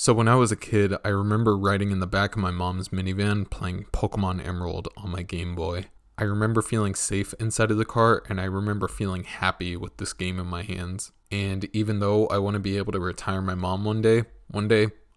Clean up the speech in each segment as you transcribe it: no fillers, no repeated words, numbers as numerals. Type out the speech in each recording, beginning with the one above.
So when I was a kid, I remember riding in the back of my mom's minivan playing Pokemon Emerald on my Game Boy. I remember feeling safe inside of the car, and I remember feeling happy with this game in my hands. And even though I want to be able to retire my mom one day,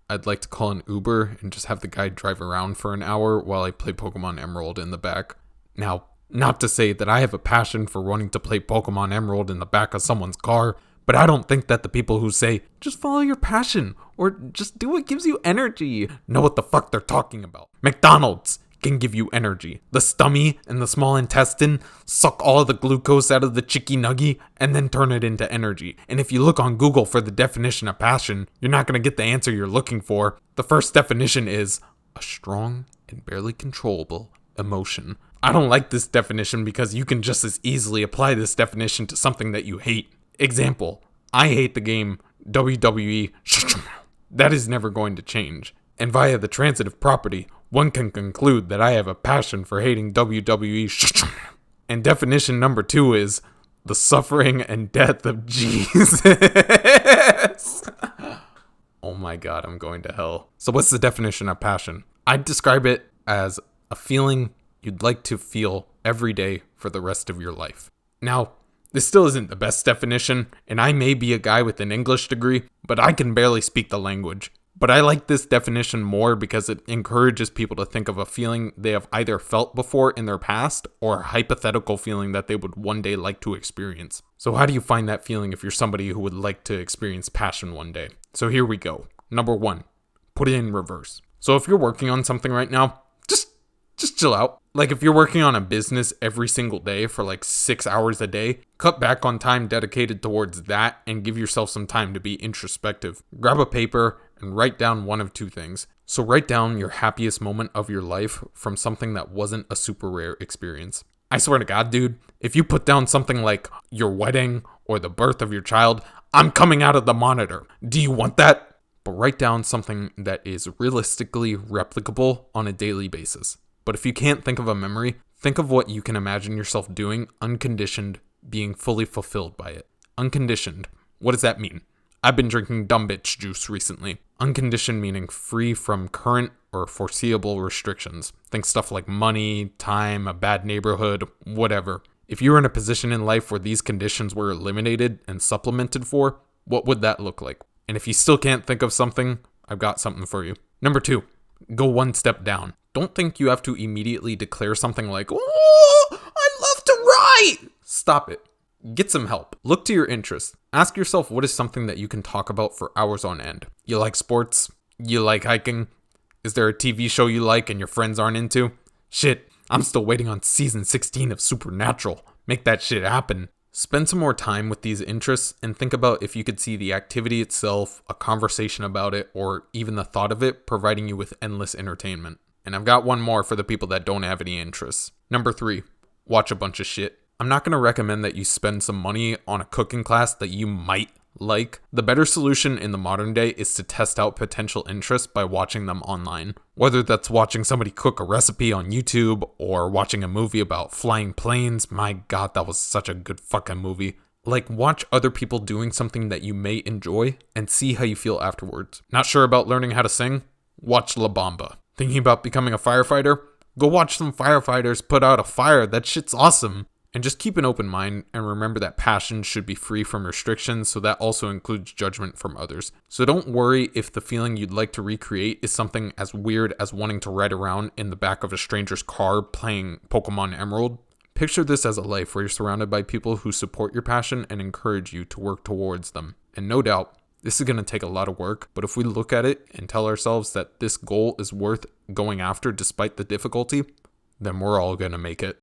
I'd like to call an Uber and just have the guy drive around for an hour while I play Pokemon Emerald in the back. Now, not to say that I have a passion for wanting to play Pokemon Emerald in the back of someone's car, but I don't think that the people who say, just follow your passion, or just do what gives you energy, know what the fuck they're talking about. McDonald's can give you energy. The stomach and the small intestine suck all of the glucose out of the chicky nugget and then turn it into energy. And if you look on Google for the definition of passion, you're not going to get the answer you're looking for. The first definition is a strong and barely controllable emotion. I don't like this definition because you can just as easily apply this definition to something that you hate. Example, I hate the game WWE. That is never going to change. And via the transitive property, one can conclude that I have a passion for hating WWE. And definition number 2 is the suffering and death of Jesus. Oh my god, I'm going to hell. So what's the definition of passion? I'd describe it as a feeling you'd like to feel every day for the rest of your life. Now, this still isn't the best definition, and I may be a guy with an English degree, but I can barely speak the language. But I like this definition more because it encourages people to think of a feeling they have either felt before in their past or a hypothetical feeling that they would one day like to experience. So how do you find that feeling if you're somebody who would like to experience passion one day? So here we go. Number 1, put it in reverse. So if you're working on something right now, just chill out. Like if you're working on a business every single day for like 6 hours a day, cut back on time dedicated towards that and give yourself some time to be introspective. Grab a paper and write down one of 2 things. So write down your happiest moment of your life from something that wasn't a super rare experience. I swear to God, dude, if you put down something like your wedding or the birth of your child, I'm coming out of the monitor. Do you want that? But write down something that is realistically replicable on a daily basis. But if you can't think of a memory, think of what you can imagine yourself doing unconditioned, being fully fulfilled by it. Unconditioned. What does that mean? I've been drinking dumb bitch juice recently. Unconditioned meaning free from current or foreseeable restrictions. Think stuff like money, time, a bad neighborhood, whatever. If you were in a position in life where these conditions were eliminated and supplemented for, what would that look like? And if you still can't think of something, I've got something for you. Number 2, go one step down. Don't think you have to immediately declare something like, oh, I love to write. Stop it. Get some help. Look to your interests. Ask yourself what is something that you can talk about for hours on end. You like sports? You like hiking? Is there a TV show you like and your friends aren't into? Shit, I'm still waiting on season 16 of Supernatural. Make that shit happen. Spend some more time with these interests and think about if you could see the activity itself, a conversation about it, or even the thought of it providing you with endless entertainment. And I've got one more for the people that don't have any interests. Number 3, watch a bunch of shit. I'm not going to recommend that you spend some money on a cooking class that you might like. The better solution in the modern day is to test out potential interests by watching them online. Whether that's watching somebody cook a recipe on YouTube or watching a movie about flying planes. My god, that was such a good fucking movie. Like, watch other people doing something that you may enjoy and see how you feel afterwards. Not sure about learning how to sing? Watch La Bamba. Thinking about becoming a firefighter? Go watch some firefighters put out a fire. That shit's awesome. And just keep an open mind and remember that passion should be free from restrictions, so that also includes judgment from others. So don't worry if the feeling you'd like to recreate is something as weird as wanting to ride around in the back of a stranger's car playing Pokemon Emerald. Picture this as a life where you're surrounded by people who support your passion and encourage you to work towards them. And no doubt, this is going to take a lot of work, but if we look at it and tell ourselves that this goal is worth going after despite the difficulty, then we're all going to make it.